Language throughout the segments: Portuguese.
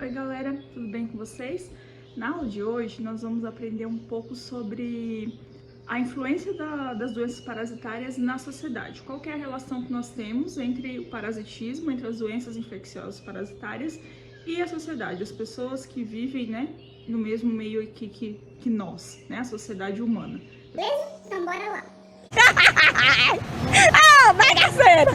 Oi galera, tudo bem com vocês? Na aula de hoje nós vamos aprender um pouco sobre a influência das doenças parasitárias na sociedade. Qual que é a relação que nós temos entre o parasitismo, entre as doenças infecciosas parasitárias e a sociedade, as pessoas que vivem, né, no mesmo meio aqui que nós, né, a sociedade humana. Beleza? Então bora lá. Bagaceira!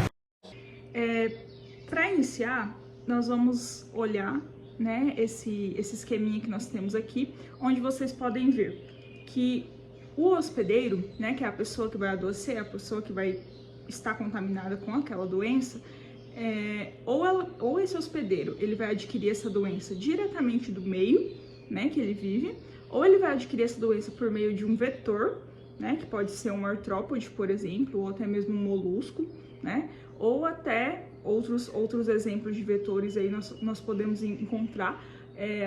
Para iniciar, nós vamos olhar, né, esse esqueminha que nós temos aqui, onde vocês podem ver que o hospedeiro, né, que é a pessoa que vai adoecer, a pessoa que vai estar contaminada com aquela doença, ou esse hospedeiro, ele vai adquirir essa doença diretamente do meio, né, que ele vive, ou ele vai adquirir essa doença por meio de um vetor, né, que pode ser um artrópode, por exemplo, ou até mesmo um molusco, né, ou até outros exemplos de vetores aí nós podemos encontrar,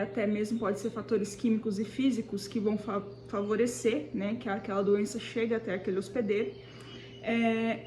até mesmo pode ser fatores químicos e físicos que vão favorecer, né, que aquela doença chegue até aquele hospedeiro,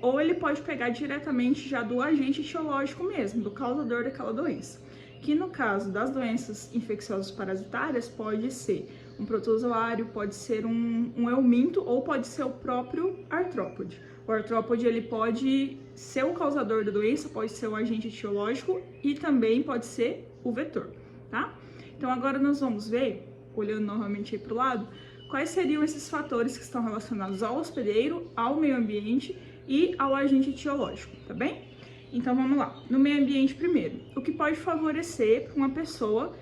ou ele pode pegar diretamente já do agente etiológico mesmo, do causador daquela doença, que no caso das doenças infecciosas parasitárias pode ser um protozoário, pode ser um euminto ou pode ser o próprio artrópode. O artrópode ele pode ser o causador da doença, pode ser o agente etiológico e também pode ser o vetor, tá? Então agora nós vamos ver, olhando novamente aí para o lado, quais seriam esses fatores que estão relacionados ao hospedeiro, ao meio ambiente e ao agente etiológico, tá bem? Então vamos lá. No meio ambiente primeiro, o que pode favorecer para uma pessoa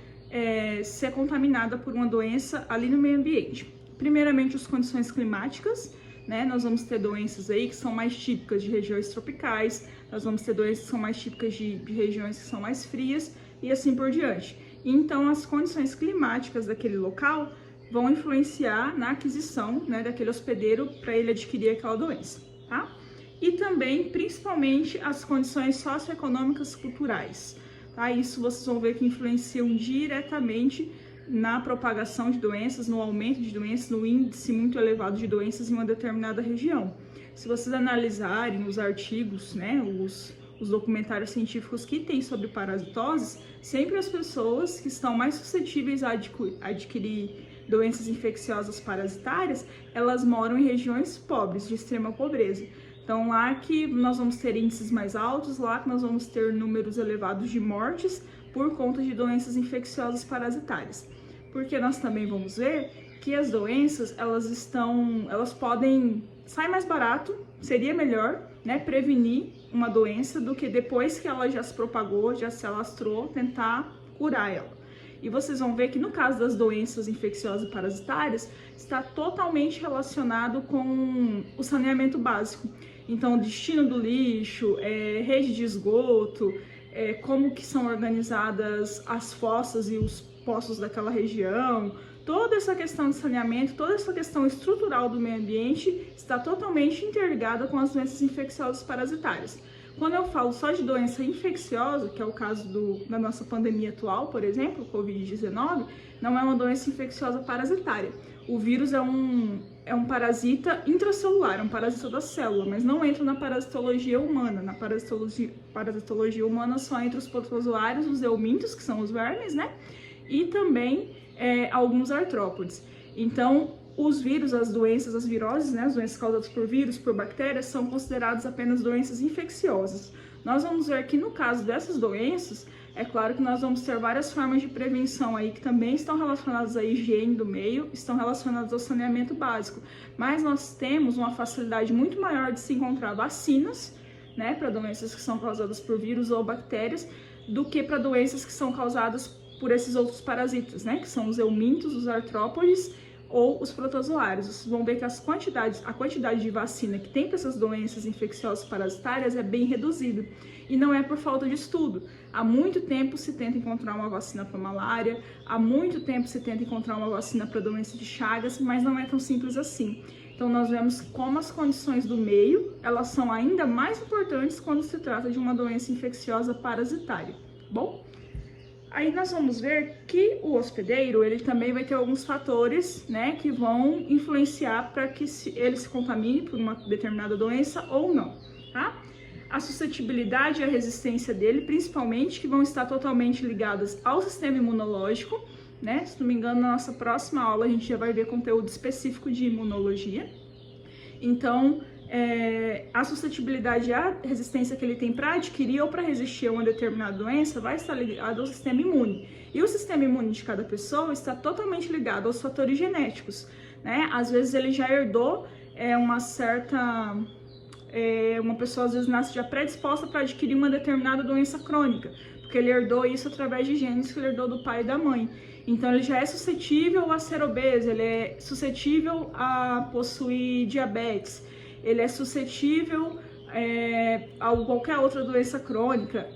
ser contaminada por uma doença ali no meio ambiente? Primeiramente, as condições climáticas, né? Nós vamos ter doenças aí que são mais típicas de regiões tropicais, nós vamos ter doenças que são mais típicas de regiões que são mais frias e assim por diante. Então, as condições climáticas daquele local vão influenciar na aquisição, né, daquele hospedeiro para ele adquirir aquela doença, tá? E também, principalmente, as condições socioeconômicas culturais, tá? Isso vocês vão ver que influenciam diretamente na propagação de doenças, no aumento de doenças, no índice muito elevado de doenças em uma determinada região. Se vocês analisarem os artigos, né, os documentários científicos que tem sobre parasitoses, sempre as pessoas que estão mais suscetíveis a adquirir doenças infecciosas parasitárias, elas moram em regiões pobres, de extrema pobreza. Então, lá que nós vamos ter índices mais altos, lá que nós vamos ter números elevados de mortes por conta de doenças infecciosas parasitárias. Porque nós também vamos ver que as doenças, elas podem sair mais barato, seria melhor, né, prevenir uma doença do que depois que ela já se propagou, já se alastrou, tentar curar ela. E vocês vão ver que no caso das doenças infecciosas parasitárias, está totalmente relacionado com o saneamento básico. Então, o destino do lixo, rede de esgoto, como que são organizadas as fossas e os poços daquela região, toda essa questão de saneamento, toda essa questão estrutural do meio ambiente está totalmente interligada com as doenças infecciosas parasitárias. Quando eu falo só de doença infecciosa, que é o caso da nossa pandemia atual, por exemplo, o Covid-19, não é uma doença infecciosa parasitária. O vírus é um parasita intracelular, é um parasita da célula, mas não entra na parasitologia humana. Na parasitologia humana só entra os protozoários, os eumintos, que são os vermes, né? E também alguns artrópodes. Então, os vírus, as doenças, as viroses, né, as doenças causadas por vírus, por bactérias, são consideradas apenas doenças infecciosas. Nós vamos ver que no caso dessas doenças, é claro que nós vamos ter várias formas de prevenção aí que também estão relacionadas à higiene do meio, estão relacionadas ao saneamento básico. Mas nós temos uma facilidade muito maior de se encontrar vacinas, né, para doenças que são causadas por vírus ou bactérias, do que para doenças que são causadas por esses outros parasitas, né, que são os eumintos, os artrópodes ou os protozoários. Vocês vão ver que a quantidade de vacina que tem para essas doenças infecciosas parasitárias é bem reduzida. E não é por falta de estudo. Há muito tempo se tenta encontrar uma vacina para malária, há muito tempo se tenta encontrar uma vacina para doença de Chagas, mas não é tão simples assim. Então nós vemos como as condições do meio, elas são ainda mais importantes quando se trata de uma doença infecciosa parasitária, bom? Aí nós vamos ver que o hospedeiro, ele também vai ter alguns fatores, né, que vão influenciar para que ele se contamine por uma determinada doença ou não, tá? a suscetibilidade e a resistência dele, principalmente, que vão estar totalmente ligadas ao sistema imunológico, né? Se não me engano, na nossa próxima aula a gente já vai ver conteúdo específico de imunologia. Então, a suscetibilidade e a resistência que ele tem para adquirir ou para resistir a uma determinada doença vai estar ligado ao sistema imune. E o sistema imune de cada pessoa está totalmente ligado aos fatores genéticos, né? Às vezes ele já herdou uma pessoa às vezes nasce já predisposta para adquirir uma determinada doença crônica, porque ele herdou isso através de genes que ele herdou do pai e da mãe. Então ele já é suscetível a ser obeso, ele é suscetível a possuir diabetes, ele é suscetível a qualquer outra doença crônica,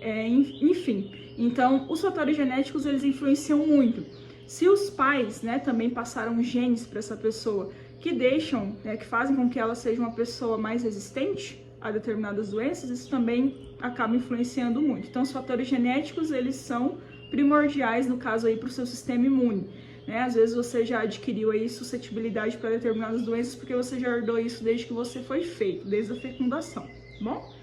enfim. Então os fatores genéticos eles influenciam muito. Se os pais, né, também passaram genes para essa pessoa que deixam, né, que fazem com que ela seja uma pessoa mais resistente a determinadas doenças, isso também acaba influenciando muito. Então, os fatores genéticos, eles são primordiais, no caso aí, para o seu sistema imune, né? Às vezes você já adquiriu aí suscetibilidade para determinadas doenças porque você já herdou isso desde que você foi feito, desde a fecundação, tá bom?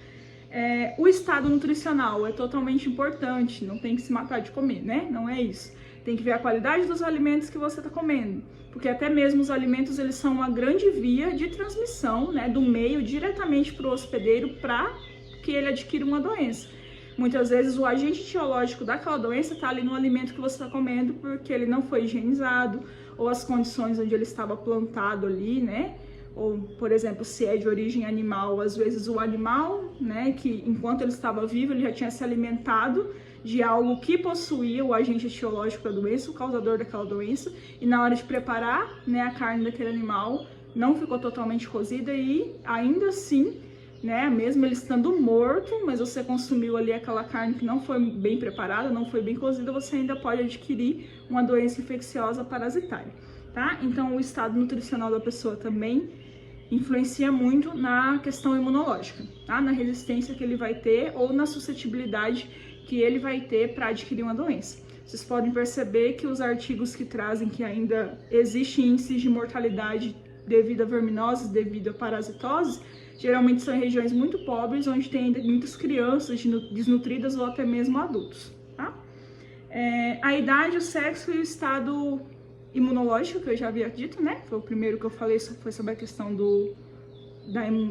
O estado nutricional é totalmente importante, não tem que se matar de comer, né? Não é isso. Tem que ver a qualidade dos alimentos que você está comendo, porque até mesmo os alimentos eles são uma grande via de transmissão, né, do meio diretamente para o hospedeiro para que ele adquira uma doença. Muitas vezes o agente etiológico daquela doença está ali no alimento que você está comendo porque ele não foi higienizado ou as condições onde ele estava plantado ali, né? Ou, por exemplo, se é de origem animal, às vezes o animal, né, que enquanto ele estava vivo ele já tinha se alimentado de algo que possuía o agente etiológico da doença, o causador daquela doença, e na hora de preparar, né, a carne daquele animal não ficou totalmente cozida e ainda assim, né, mesmo ele estando morto, mas você consumiu ali aquela carne que não foi bem preparada, não foi bem cozida, você ainda pode adquirir uma doença infecciosa parasitária, tá? Então o estado nutricional da pessoa também influencia muito na questão imunológica, tá? Na resistência que ele vai ter ou na suscetibilidade que ele vai ter para adquirir uma doença. Vocês podem perceber que os artigos que trazem que ainda existe índices de mortalidade devido a verminoses, devido a parasitose, geralmente são em regiões muito pobres, onde tem ainda muitas crianças desnutridas ou até mesmo adultos, tá? A idade, o sexo e o estado imunológico, que eu já havia dito, né? Foi o primeiro que eu falei, foi sobre a questão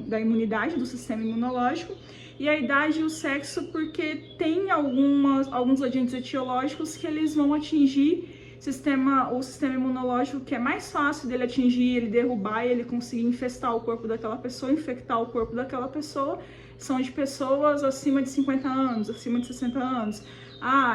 da imunidade, do sistema imunológico. E a idade e o sexo, porque tem alguns agentes etiológicos que eles vão atingir o sistema imunológico, que é mais fácil dele atingir, ele derrubar, ele conseguir infestar o corpo daquela pessoa, infectar o corpo daquela pessoa, são de pessoas acima de 50 anos, acima de 60 anos.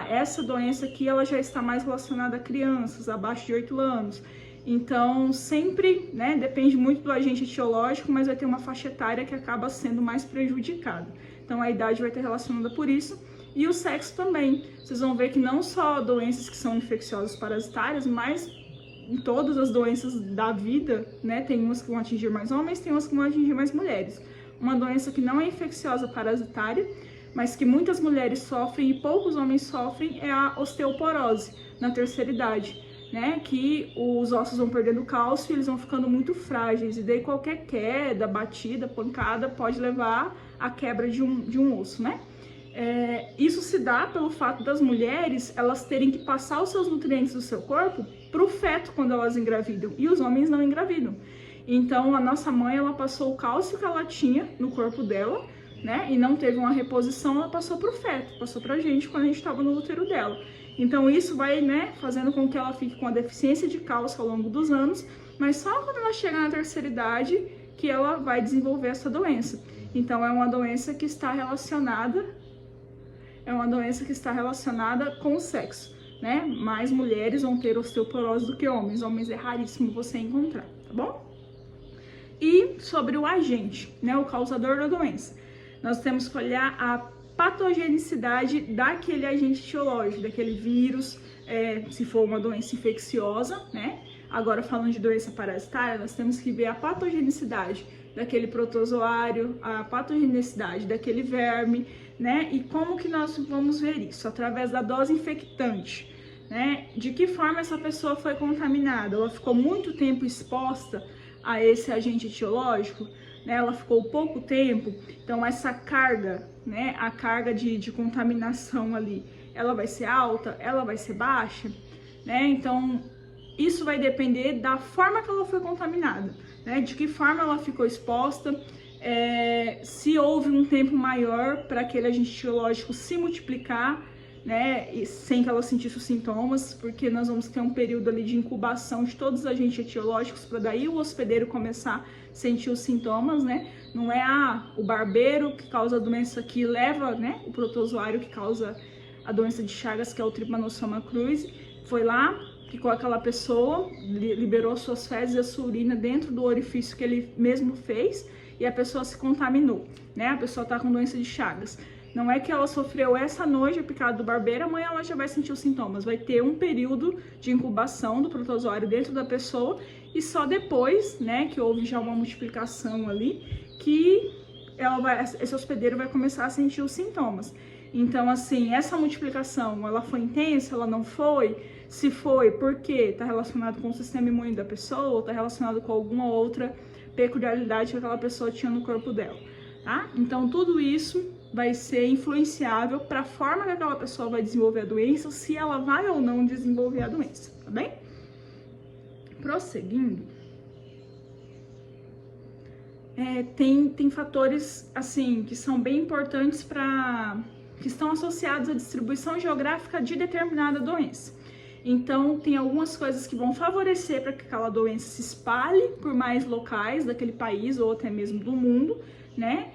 Essa doença aqui ela já está mais relacionada a crianças, abaixo de 8 anos. Então, sempre, né, depende muito do agente etiológico, mas vai ter uma faixa etária que acaba sendo mais prejudicada. Então, a idade vai estar relacionada por isso. E o sexo também. Vocês vão ver que não só doenças que são infecciosas parasitárias, mas em todas as doenças da vida, né, tem umas que vão atingir mais homens, tem umas que vão atingir mais mulheres. Uma doença que não é infecciosa parasitária, mas que muitas mulheres sofrem e poucos homens sofrem, é a osteoporose, na terceira idade, né? Que os ossos vão perdendo cálcio e eles vão ficando muito frágeis, e daí qualquer queda, batida, pancada pode levar à quebra de um osso, né? Isso se dá pelo fato das mulheres elas terem que passar os seus nutrientes do seu corpo para o feto quando elas engravidam, e os homens não engravidam. Então a nossa mãe, ela passou o cálcio que ela tinha no corpo dela, né, e não teve uma reposição, ela passou para o feto, passou para a gente quando a gente estava no útero dela. Então isso vai, né, fazendo com que ela fique com a deficiência de cálcio ao longo dos anos, mas só quando ela chega na terceira idade que ela vai desenvolver essa doença. Então é uma doença que está relacionada com o sexo, né? Mais mulheres vão ter osteoporose do que homens. Homens é raríssimo você encontrar, tá bom? E sobre o agente, né, o causador da doença, nós temos que olhar a patogenicidade daquele agente etiológico, daquele vírus, se for uma doença infecciosa, né? Agora, falando de doença parasitária, nós temos que ver a patogenicidade daquele protozoário, a patogenicidade daquele verme, né? E como que nós vamos ver isso? Através da dose infectante, né? De que forma essa pessoa foi contaminada? Ela ficou muito tempo exposta a esse agente etiológico, né, ela ficou pouco tempo, então essa carga, né, a carga de contaminação ali, ela vai ser alta, ela vai ser baixa, né? Então isso vai depender da forma que ela foi contaminada, né? De que forma ela ficou exposta, se houve um tempo maior para aquele agente etiológico se multiplicar, né? E sem que ela sentisse os sintomas, porque nós vamos ter um período ali de incubação de todos os agentes etiológicos para daí o hospedeiro começar a sentir os sintomas, né? Não é o barbeiro que causa a doença que leva, né, o protozoário que causa a doença de Chagas, que é o Trypanosoma cruzi, foi lá, ficou aquela pessoa, liberou suas fezes e a sua urina dentro do orifício que ele mesmo fez e a pessoa se contaminou, né? A pessoa tá com doença de Chagas. Não é que ela sofreu essa noite a picada do barbeiro, amanhã ela já vai sentir os sintomas. Vai ter um período de incubação do protozoário dentro da pessoa e só depois, né, que houve já uma multiplicação ali, que esse hospedeiro vai começar a sentir os sintomas. Então, assim, essa multiplicação, ela foi intensa, ela não foi? Se foi, por quê? Está relacionado com o sistema imune da pessoa, está relacionado com alguma outra peculiaridade que aquela pessoa tinha no corpo dela, tá? Então, tudo isso vai ser influenciável para a forma que aquela pessoa vai desenvolver a doença, se ela vai ou não desenvolver a doença, tá bem? Prosseguindo, tem fatores, assim, que são bem importantes que estão associados à distribuição geográfica de determinada doença. Então, tem algumas coisas que vão favorecer para que aquela doença se espalhe por mais locais daquele país ou até mesmo do mundo, né?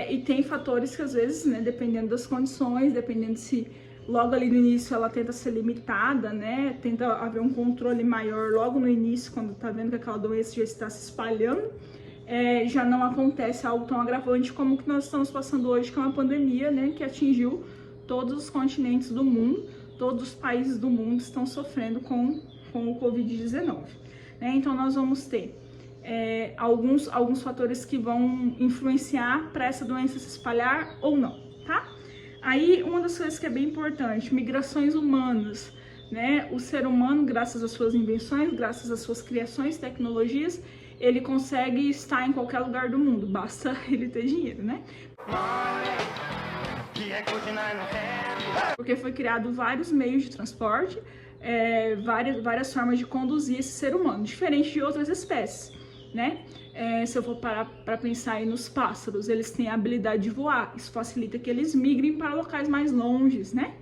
E tem fatores que às vezes, né, dependendo das condições, dependendo se logo ali no início ela tenta ser limitada, né? Tenta haver um controle maior logo no início, quando tá vendo que aquela doença já está se espalhando. Já não acontece algo tão agravante como o que nós estamos passando hoje, que é uma pandemia, né, que atingiu todos os continentes do mundo, todos os países do mundo estão sofrendo com o Covid-19. Né? Então, nós vamos ter alguns fatores que vão influenciar para essa doença se espalhar ou não, tá? Aí, uma das coisas que é bem importante, migrações humanas, né? O ser humano, graças às suas invenções, graças às suas criações, tecnologias, ele consegue estar em qualquer lugar do mundo, basta ele ter dinheiro, né? Porque foi criado vários meios de transporte, várias formas de conduzir esse ser humano, diferente de outras espécies, né? Se eu for parar para pensar aí nos pássaros, eles têm a habilidade de voar, isso facilita que eles migrem para locais mais longes, né?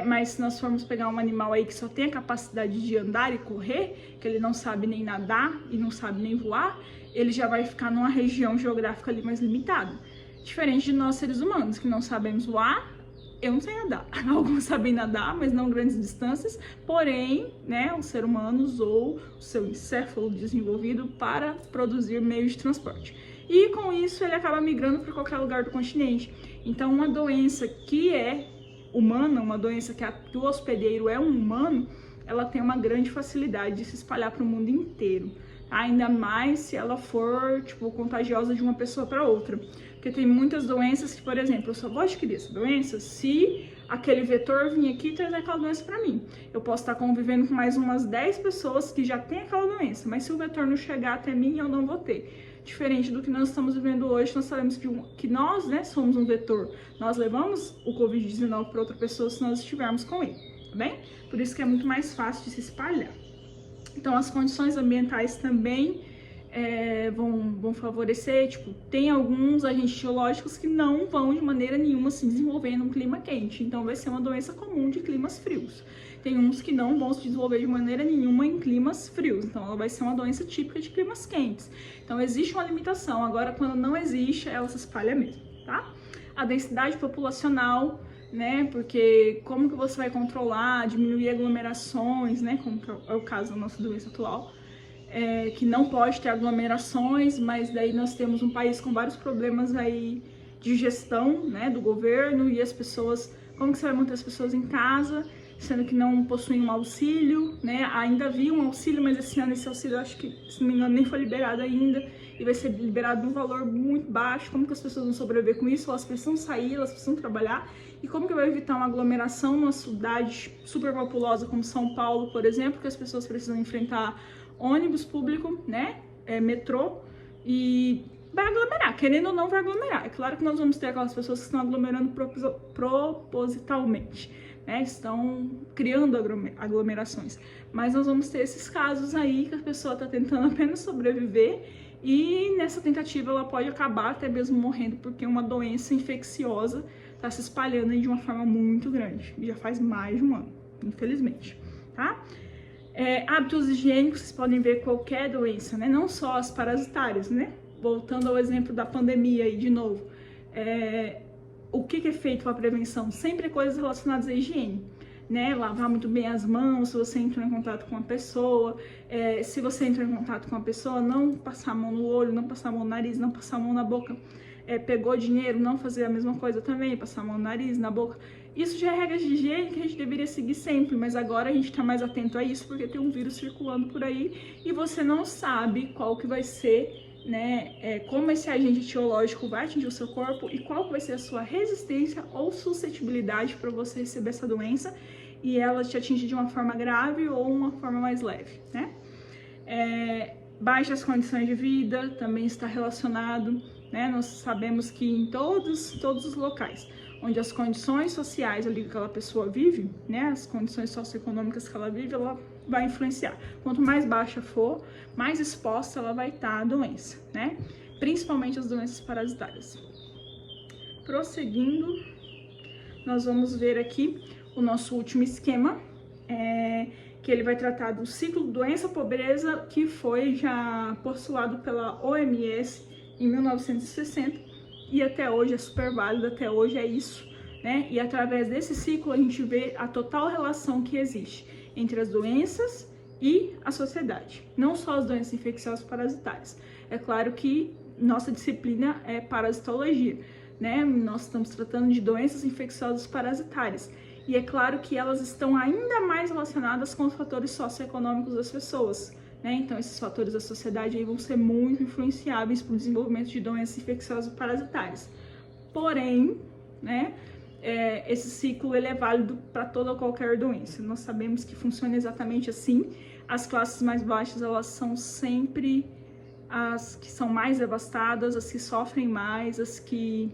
Mas se nós formos pegar um animal aí que só tem a capacidade de andar e correr, que ele não sabe nem nadar e não sabe nem voar, ele já vai ficar numa região geográfica ali mais limitada. Diferente de nós seres humanos, que não sabemos voar, eu não sei nadar. Alguns sabem nadar, mas não grandes distâncias, porém, né, o ser humano usou o seu encéfalo desenvolvido para produzir meios de transporte. E com isso ele acaba migrando para qualquer lugar do continente. Então, uma doença que é humana, uma doença que o hospedeiro é um humano, ela tem uma grande facilidade de se espalhar para o mundo inteiro. Tá? Ainda mais se ela for, tipo, contagiosa de uma pessoa para outra. Porque tem muitas doenças que, por exemplo, eu só vou adquirir essa doença se aquele vetor vir aqui e trazer aquela doença para mim. Eu posso estar convivendo com mais umas 10 pessoas que já têm aquela doença, mas se o vetor não chegar até mim, eu não vou ter. Diferente do que nós estamos vivendo hoje, nós sabemos que nós, né, somos um vetor. Nós levamos o Covid-19 para outra pessoa se nós estivermos com ele, tá bem? Por isso que é muito mais fácil de se espalhar. Então, as condições ambientais também vão favorecer, tipo, tem alguns agentes geológicos que não vão de maneira nenhuma se desenvolver num clima quente, então vai ser uma doença comum de climas frios. Tem uns que não vão se desenvolver de maneira nenhuma em climas frios, então ela vai ser uma doença típica de climas quentes. Então existe uma limitação, agora quando não existe, ela se espalha mesmo, tá? A densidade populacional, né, porque como que você vai controlar, diminuir aglomerações, né, como que é o caso da nossa doença atual, que não pode ter aglomerações, mas daí nós temos um país com vários problemas aí de gestão, né, do governo, e as pessoas, como que você vai manter as pessoas em casa, sendo que não possuem um auxílio, né? Ainda havia um auxílio, mas esse ano esse auxílio, acho que, se não me engano, nem foi liberado ainda, e vai ser liberado num valor muito baixo. Como que as pessoas vão sobreviver com isso? Elas precisam sair, elas precisam trabalhar, e como que vai evitar uma aglomeração numa cidade superpopulosa como São Paulo, por exemplo, que as pessoas precisam enfrentar ônibus público, né? Metrô, e vai aglomerar, querendo ou não vai aglomerar. É claro que nós vamos ter aquelas pessoas que estão aglomerando propositalmente, né? Estão criando aglomerações. Mas nós vamos ter esses casos aí que a pessoa está tentando apenas sobreviver e nessa tentativa ela pode acabar até mesmo morrendo porque uma doença infecciosa está se espalhando aí de uma forma muito grande. E já faz mais de um ano, infelizmente, tá? Hábitos higiênicos, vocês podem ver qualquer doença, né? Não só as parasitárias, né? Voltando ao exemplo da pandemia aí de novo. O que é feito para a prevenção? Sempre coisas relacionadas à higiene, né? Lavar muito bem as mãos, se você entrou em contato com a pessoa. Se você entrou em contato com a pessoa, não passar a mão no olho, não passar a mão no nariz, não passar a mão na boca. Pegou dinheiro, não fazer a mesma coisa também, passar a mão no nariz, na boca. Isso já é regras de higiene que a gente deveria seguir sempre, mas agora a gente tá mais atento a isso porque tem um vírus circulando por aí e você não sabe qual que vai ser, né, como esse agente etiológico vai atingir o seu corpo e qual vai ser a sua resistência ou suscetibilidade para você receber essa doença e ela te atingir de uma forma grave ou uma forma mais leve, né? Baixas condições de vida também está relacionado, né? Nós sabemos que em todos os locais onde as condições sociais ali que aquela pessoa vive, né, as condições socioeconômicas que ela vive, ela vai influenciar. Quanto mais baixa for, mais exposta ela vai estar à doença, né? Principalmente as doenças parasitárias. Prosseguindo, nós vamos ver aqui o nosso último esquema, que ele vai tratar do ciclo doença-pobreza, que foi já postulado pela OMS em 1960, e até hoje é super válido, até hoje é isso, né? E através desse ciclo a gente vê a total relação que existe entre as doenças e a sociedade. Não só as doenças infecciosas parasitárias. É claro que nossa disciplina é parasitologia, né? Nós estamos tratando de doenças infecciosas parasitárias. E é claro que elas estão ainda mais relacionadas com os fatores socioeconômicos das pessoas, né? Então, esses fatores da sociedade aí vão ser muito influenciáveis para o desenvolvimento de doenças infecciosas parasitárias. Porém, né, esse ciclo ele é válido para toda ou qualquer doença. Nós sabemos que funciona exatamente assim. As classes mais baixas, elas são sempre as que são mais devastadas, as que sofrem mais, as que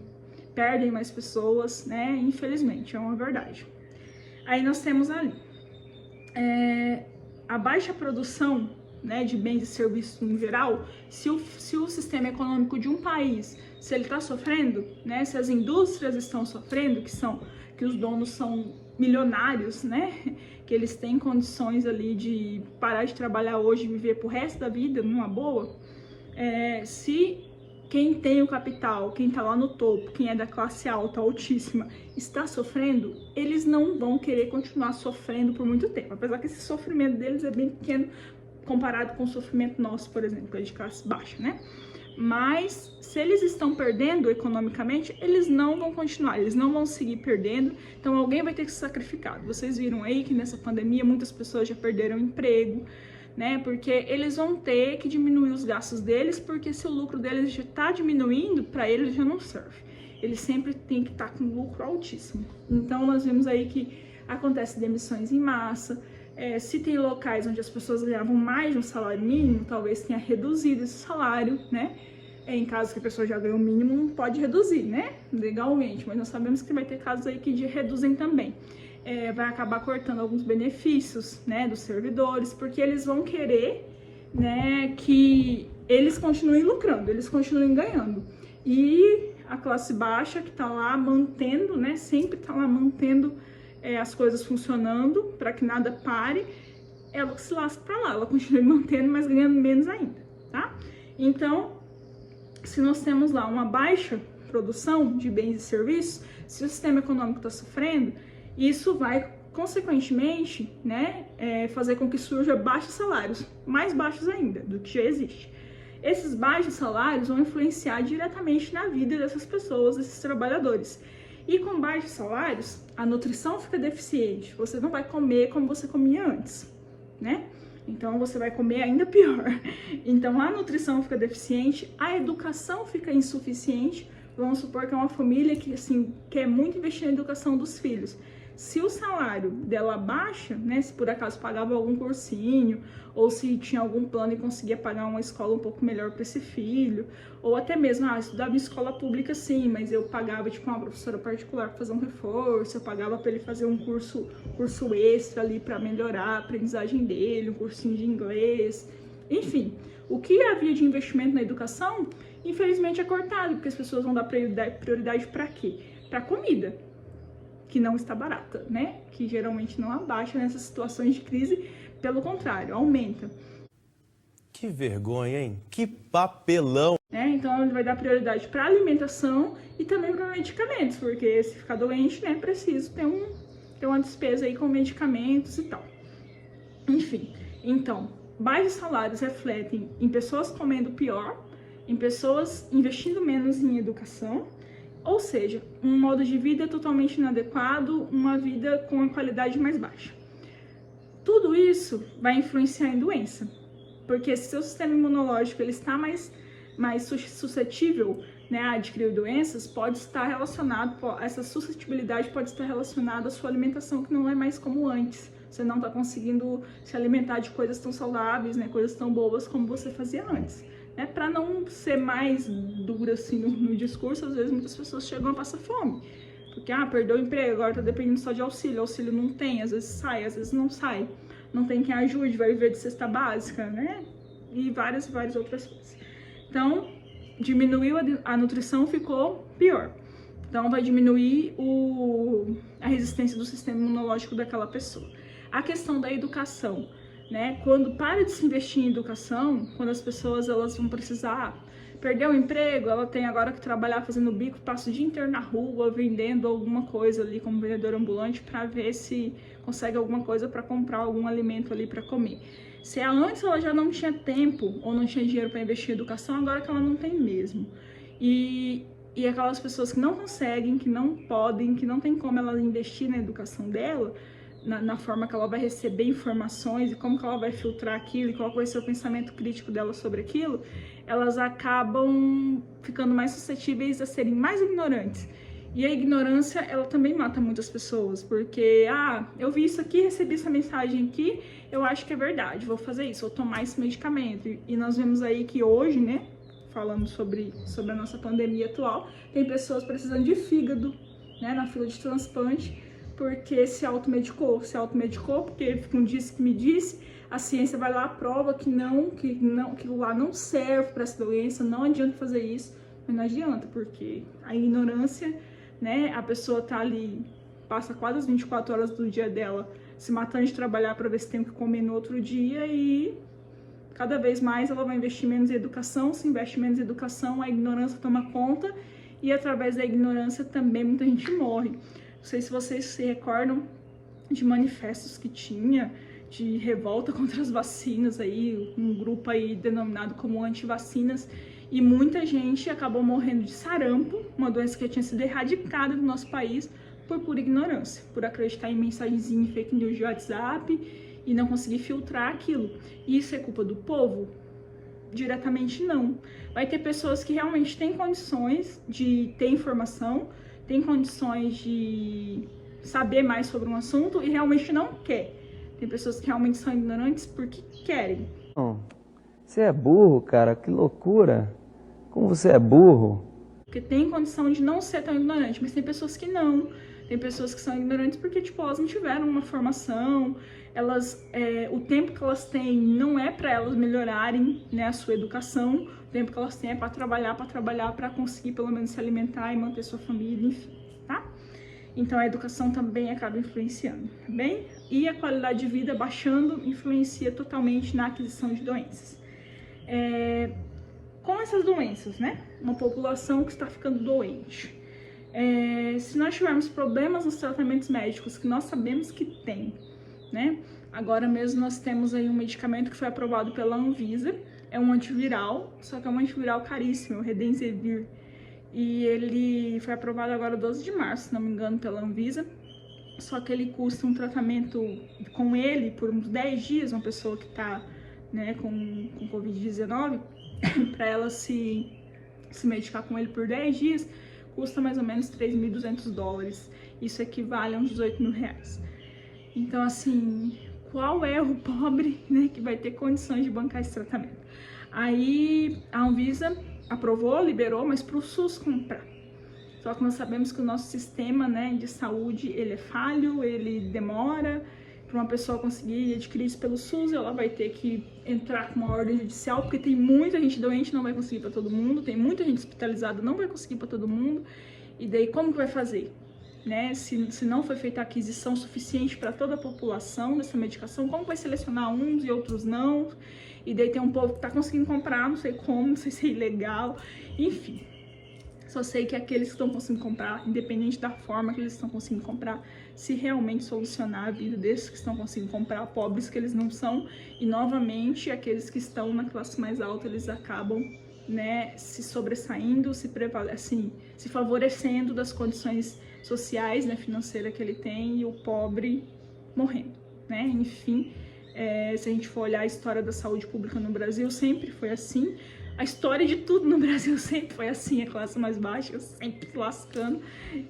perdem mais pessoas, né? Infelizmente, é uma verdade. Aí nós temos ali a baixa produção, né, de bens e serviços em geral. Se o sistema econômico de um país, se ele está sofrendo, né, se as indústrias estão sofrendo, que os donos são milionários, né, que eles têm condições ali de parar de trabalhar hoje e viver pro resto da vida numa boa, se quem tem o capital, quem está lá no topo, quem é da classe alta, altíssima, está sofrendo, eles não vão querer continuar sofrendo por muito tempo. Apesar que esse sofrimento deles é bem pequeno comparado com o sofrimento nosso, por exemplo, que é de classe baixa, né? Mas se eles estão perdendo economicamente, eles não vão continuar, eles não vão seguir perdendo, então alguém vai ter que se sacrificar. Vocês viram aí que nessa pandemia muitas pessoas já perderam emprego, né? Porque eles vão ter que diminuir os gastos deles, porque se o lucro deles já está diminuindo, para eles já não serve. Eles sempre têm que estar com lucro altíssimo. Então nós vemos aí que acontece demissões em massa. Se tem locais onde as pessoas ganhavam mais de um salário mínimo, talvez tenha reduzido esse salário, né? Em casos que a pessoa já ganhou o mínimo, pode reduzir, né? Legalmente, mas nós sabemos que vai ter casos aí que reduzem também. Vai acabar cortando alguns benefícios, né, dos servidores, porque eles vão querer, né, que eles continuem lucrando, eles continuem ganhando. E a classe baixa que tá lá mantendo, né, sempre tá lá mantendo as coisas funcionando para que nada pare, ela se lasca para lá, ela continua mantendo, mas ganhando menos ainda, tá? Então, se nós temos lá uma baixa produção de bens e serviços, se o sistema econômico está sofrendo, isso vai, consequentemente, né, fazer com que surja baixos salários, mais baixos ainda do que já existe. Esses baixos salários vão influenciar diretamente na vida dessas pessoas, desses trabalhadores. E com baixos salários, a nutrição fica deficiente. Você não vai comer como você comia antes, né? Então você vai comer ainda pior. Então a nutrição fica deficiente, a educação fica insuficiente. Vamos supor que é uma família que assim quer muito investir na educação dos filhos. Se o salário dela baixa, né, se por acaso pagava algum cursinho, ou se tinha algum plano e conseguia pagar uma escola um pouco melhor para esse filho, ou até mesmo, estudava em escola pública sim, mas eu pagava tipo uma professora particular para fazer um reforço, eu pagava para ele fazer um curso extra ali para melhorar a aprendizagem dele, um cursinho de inglês, enfim. O que havia de investimento na educação, infelizmente é cortado, porque as pessoas vão dar prioridade para quê? Para comida, que não está barata, né? Que geralmente não abaixa nessas situações de crise, pelo contrário, aumenta. Que vergonha, hein? Que papelão! Então ele vai dar prioridade para alimentação e também para medicamentos, porque se ficar doente, né, preciso ter uma despesa aí com medicamentos e tal. Enfim, então, baixos salários refletem em pessoas comendo pior, em pessoas investindo menos em educação, ou seja, um modo de vida totalmente inadequado, uma vida com uma qualidade mais baixa. Tudo isso vai influenciar em doença, porque se seu sistema imunológico ele está mais suscetível, né, a adquirir doenças, pode estar relacionado, essa suscetibilidade pode estar relacionada à sua alimentação, que não é mais como antes. Você não está conseguindo se alimentar de coisas tão saudáveis, né, coisas tão boas como você fazia antes. Para não ser mais dura assim no discurso, às vezes muitas pessoas chegam a passar fome. Porque, perdeu o emprego, agora tá dependendo só de auxílio não tem, às vezes sai, às vezes não sai. Não tem quem ajude, vai viver de cesta básica, né? E várias outras coisas. Então, diminuiu a nutrição, ficou pior. Então, vai diminuir a resistência do sistema imunológico daquela pessoa. A questão da educação, né? Quando para de se investir em educação, quando as pessoas elas vão precisar perder o emprego, ela tem agora que trabalhar fazendo bico, passa o dia inteiro na rua, vendendo alguma coisa ali como vendedor ambulante para ver se consegue alguma coisa para comprar algum alimento ali para comer. Se antes ela já não tinha tempo ou não tinha dinheiro para investir em educação, agora que ela não tem mesmo. E aquelas pessoas que não conseguem, que não podem, que não tem como ela investir na educação dela, na forma que ela vai receber informações e como que ela vai filtrar aquilo e qual vai ser o pensamento crítico dela sobre aquilo, elas acabam ficando mais suscetíveis a serem mais ignorantes. E a ignorância, ela também mata muitas pessoas, porque, eu vi isso aqui, recebi essa mensagem aqui, eu acho que é verdade, vou fazer isso, vou tomar esse medicamento. E nós vemos aí que hoje, né, falando sobre a nossa pandemia atual, tem pessoas precisando de fígado, né, na fila de transplante, porque se automedicou porque um disse que me disse, a ciência vai lá, prova que lá não serve para essa doença, não adianta fazer isso, mas não adianta, porque a ignorância, né, a pessoa tá ali, passa quase as 24 horas do dia dela se matando de trabalhar para ver se tem o que comer no outro dia e cada vez mais ela vai investir menos em educação, se investe menos em educação, a ignorância toma conta e através da ignorância também muita gente morre. Não sei se vocês se recordam de manifestos que tinha, de revolta contra as vacinas aí, um grupo aí denominado como anti-vacinas, e muita gente acabou morrendo de sarampo, uma doença que tinha sido erradicada do nosso país por pura ignorância, por acreditar em mensagenzinha e fake news de WhatsApp e não conseguir filtrar aquilo. E isso é culpa do povo? Diretamente não. Vai ter pessoas que realmente têm condições de ter informação, têm condições de saber mais sobre um assunto e realmente não quer. Tem pessoas que realmente são ignorantes porque querem. Você é burro, cara, que loucura. Como você é burro. Porque tem condição de não ser tão ignorante, mas tem pessoas que não. Tem pessoas que são ignorantes porque, elas não tiveram uma formação, o tempo que elas têm não é para elas melhorarem, né, a sua educação, o tempo que elas têm é para trabalhar, para conseguir pelo menos se alimentar e manter sua família, enfim, tá? Então a educação também acaba influenciando, tá bem? E a qualidade de vida baixando influencia totalmente na aquisição de doenças. Com essas doenças, né? Uma população que está ficando doente. Se nós tivermos problemas nos tratamentos médicos, que nós sabemos que tem, né? Agora mesmo nós temos aí um medicamento que foi aprovado pela Anvisa, é um antiviral, só que é um antiviral caríssimo, o Remdesivir. E ele foi aprovado agora 12 de março, se não me engano, pela Anvisa. Só que ele custa um tratamento com ele por uns 10 dias, uma pessoa que está, né, com Covid-19, para ela se medicar com ele por 10 dias, custa mais ou menos $3.200. isso equivale a uns 18 mil reais. Então, assim, qual é o pobre, né, que vai ter condições de bancar esse tratamento? Aí a Anvisa aprovou, liberou, mas para o SUS comprar. Só que nós sabemos que o nosso sistema, né, de saúde, ele é falho, ele demora. Para uma pessoa conseguir adquirir isso pelo SUS, ela vai ter que entrar com uma ordem judicial, porque tem muita gente doente, não vai conseguir para todo mundo, tem muita gente hospitalizada, não vai conseguir para todo mundo. E daí como que vai fazer? Né? Se não foi feita a aquisição suficiente para toda a população dessa medicação, como vai selecionar uns e outros não? E daí tem um povo que está conseguindo comprar, não sei como, não sei se é ilegal, enfim. Só sei que aqueles que estão conseguindo comprar, independente da forma que eles estão conseguindo comprar, se realmente solucionar a vida desses que estão conseguindo comprar, pobres que eles não são, e novamente aqueles que estão na classe mais alta, eles acabam, né, se sobressaindo, se favorecendo das condições sociais, né, financeiras que ele tem, e o pobre morrendo, né? Enfim, se a gente for olhar a história da saúde pública no Brasil, sempre foi assim. A história de tudo no Brasil sempre foi assim, a classe mais baixa sempre se lascando,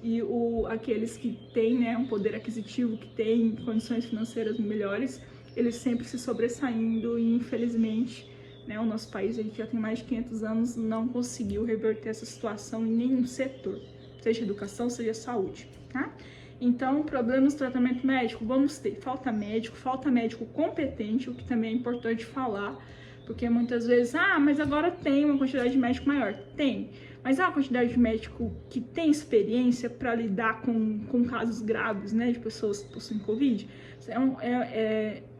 e aqueles que têm, né, um poder aquisitivo, que têm condições financeiras melhores, eles sempre se sobressaindo, e infelizmente, né, o nosso país, que já tem mais de 500 anos, não conseguiu reverter essa situação em nenhum setor, seja educação, seja saúde, tá? Então, problemas no tratamento médico, vamos ter falta médico competente, o que também é importante falar, porque muitas vezes, mas agora tem uma quantidade de médico maior. Tem, mas há uma quantidade de médico que tem experiência para lidar com casos graves, né, de pessoas que possuem Covid.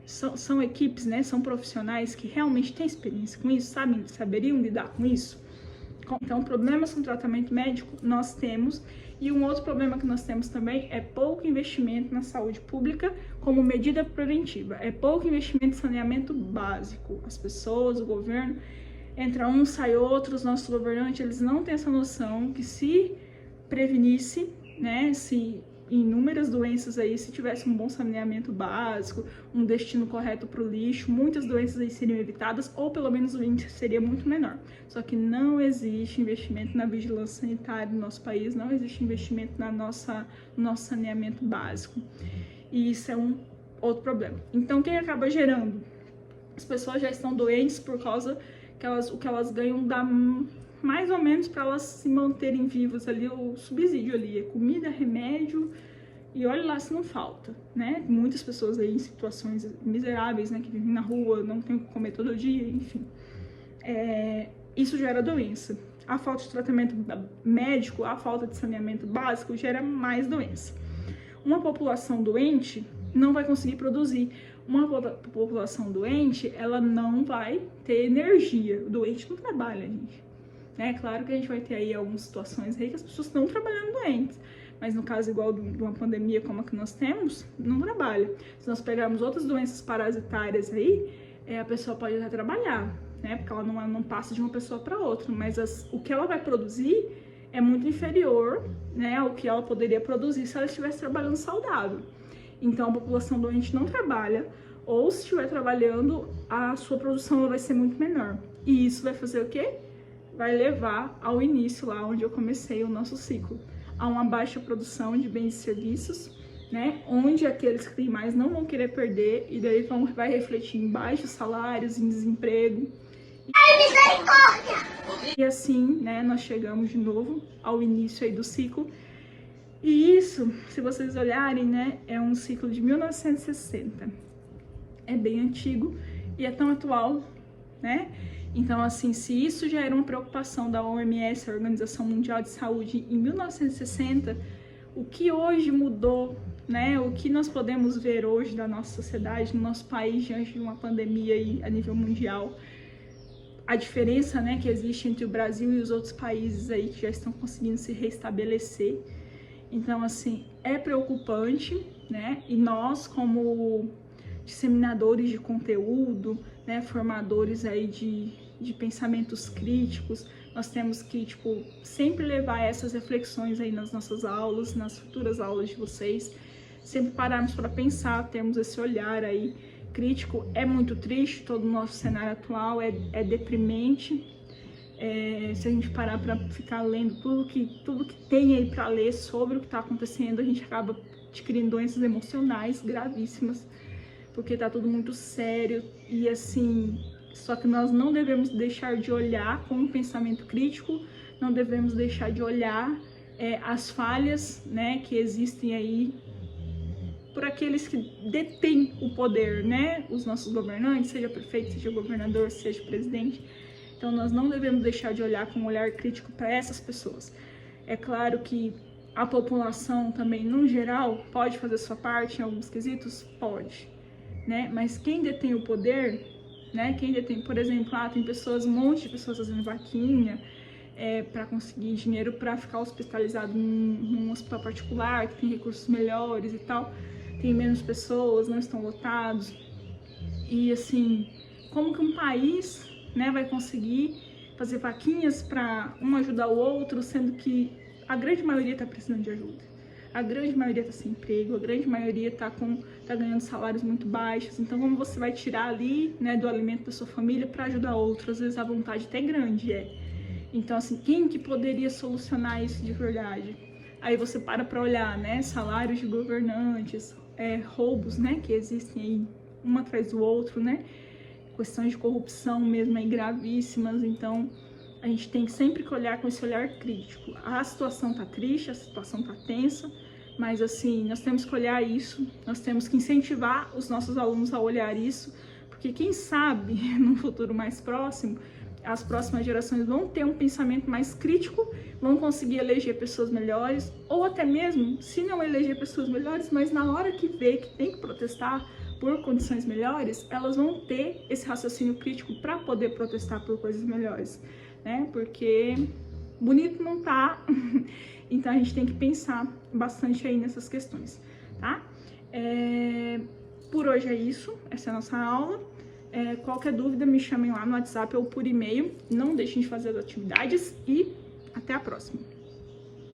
São equipes, né, são profissionais que realmente têm experiência com isso, saberiam lidar com isso. Então, problemas com tratamento médico nós temos. E um outro problema que nós temos também é pouco investimento na saúde pública como medida preventiva. É pouco investimento em saneamento básico. As pessoas, o governo, entra um, sai outro, os nossos governantes, eles não têm essa noção que se prevenisse, né, se inúmeras doenças aí, se tivesse um bom saneamento básico, um destino correto para o lixo, muitas doenças aí seriam evitadas, ou pelo menos o índice seria muito menor. Só que não existe investimento na vigilância sanitária no nosso país, não existe investimento no nosso saneamento básico. E isso é um outro problema. Então, quem acaba gerando? As pessoas já estão doentes por causa que o que elas ganham dá mais ou menos para elas se manterem vivas ali, o subsídio ali, é comida, remédio, e olha lá se não falta, né? Muitas pessoas aí em situações miseráveis, né, que vivem na rua, não tem o que comer todo dia, enfim. Isso gera doença. A falta de tratamento médico, a falta de saneamento básico gera mais doença. Uma população doente não vai conseguir produzir. Uma população doente, ela não vai ter energia. O doente não trabalha, gente. É claro que a gente vai ter aí algumas situações aí que as pessoas estão trabalhando doentes, mas no caso igual de uma pandemia como a que nós temos, não trabalha. Se nós pegarmos outras doenças parasitárias aí, a pessoa pode até trabalhar, né? Porque ela não passa de uma pessoa para outra, mas o que ela vai produzir é muito inferior, né, ao que ela poderia produzir se ela estivesse trabalhando saudável. Então a população doente não trabalha, ou se estiver trabalhando, a sua produção vai ser muito menor. E isso vai fazer o quê? Vai levar ao início, lá onde eu comecei o nosso ciclo, a uma baixa produção de bens e serviços, né? Onde aqueles que têm mais não vão querer perder, e daí vai refletir em baixos salários, em desemprego. E assim, né, nós chegamos de novo ao início aí do ciclo. E isso, se vocês olharem, né, é um ciclo de 1960. É bem antigo e é tão atual, né? Então, assim, se isso já era uma preocupação da OMS, a Organização Mundial de Saúde, em 1960, o que hoje mudou, né? O que nós podemos ver hoje da nossa sociedade, no nosso país, diante de uma pandemia aí a nível mundial, a diferença, né, que existe entre o Brasil e os outros países aí que já estão conseguindo se restabelecer. Então, assim, é preocupante, né? E nós, como disseminadores de conteúdo, né, formadores aí de pensamentos críticos, nós temos que, tipo, sempre levar essas reflexões aí nas nossas aulas, nas futuras aulas de vocês, sempre pararmos para pensar, termos esse olhar aí crítico. É muito triste todo o nosso cenário atual, é deprimente, Se a gente parar para ficar lendo tudo que tem aí para ler sobre o que está acontecendo, a gente acaba adquirindo doenças emocionais gravíssimas, porque tá tudo muito sério e assim, só que nós não devemos deixar de olhar com um pensamento crítico, não devemos deixar de olhar as falhas, né, que existem aí por aqueles que detêm o poder, né, os nossos governantes, seja prefeito, seja governador, seja presidente. Então nós não devemos deixar de olhar com um olhar crítico para essas pessoas. É claro que a população também, no geral, pode fazer sua parte em alguns quesitos? Pode, né? Mas quem detém o poder, né? Quem detém, por exemplo, tem pessoas, um monte de pessoas fazendo vaquinha para conseguir dinheiro para ficar hospitalizado num hospital particular, que tem recursos melhores e tal. Tem menos pessoas, não estão lotados. E assim, como que um país, né, vai conseguir fazer vaquinhas para um ajudar o outro, sendo que a grande maioria está precisando de ajuda? A grande maioria está sem emprego, a grande maioria está ganhando salários muito baixos. Então, como você vai tirar ali, né, do alimento da sua família para ajudar outro? Às vezes a vontade até grande Então, assim, quem que poderia solucionar isso de verdade? Aí você para olhar, né, salários de governantes, roubos, né, que existem aí um atrás do outro, né? Questões de corrupção mesmo aí gravíssimas. Então a gente tem sempre que olhar com esse olhar crítico. A situação tá triste, a situação tá tensa, mas assim, nós temos que olhar isso, nós temos que incentivar os nossos alunos a olhar isso, porque quem sabe no futuro mais próximo as próximas gerações vão ter um pensamento mais crítico, vão conseguir eleger pessoas melhores, ou até mesmo, se não eleger pessoas melhores, mas na hora que vê que tem que protestar por condições melhores, elas vão ter esse raciocínio crítico para poder protestar por coisas melhores, né? Porque bonito não tá, então a gente tem que pensar bastante aí nessas questões, tá? Por hoje é isso, essa é a nossa aula. Qualquer dúvida, me chamem lá no WhatsApp ou por e-mail. Não deixem de fazer as atividades e até a próxima.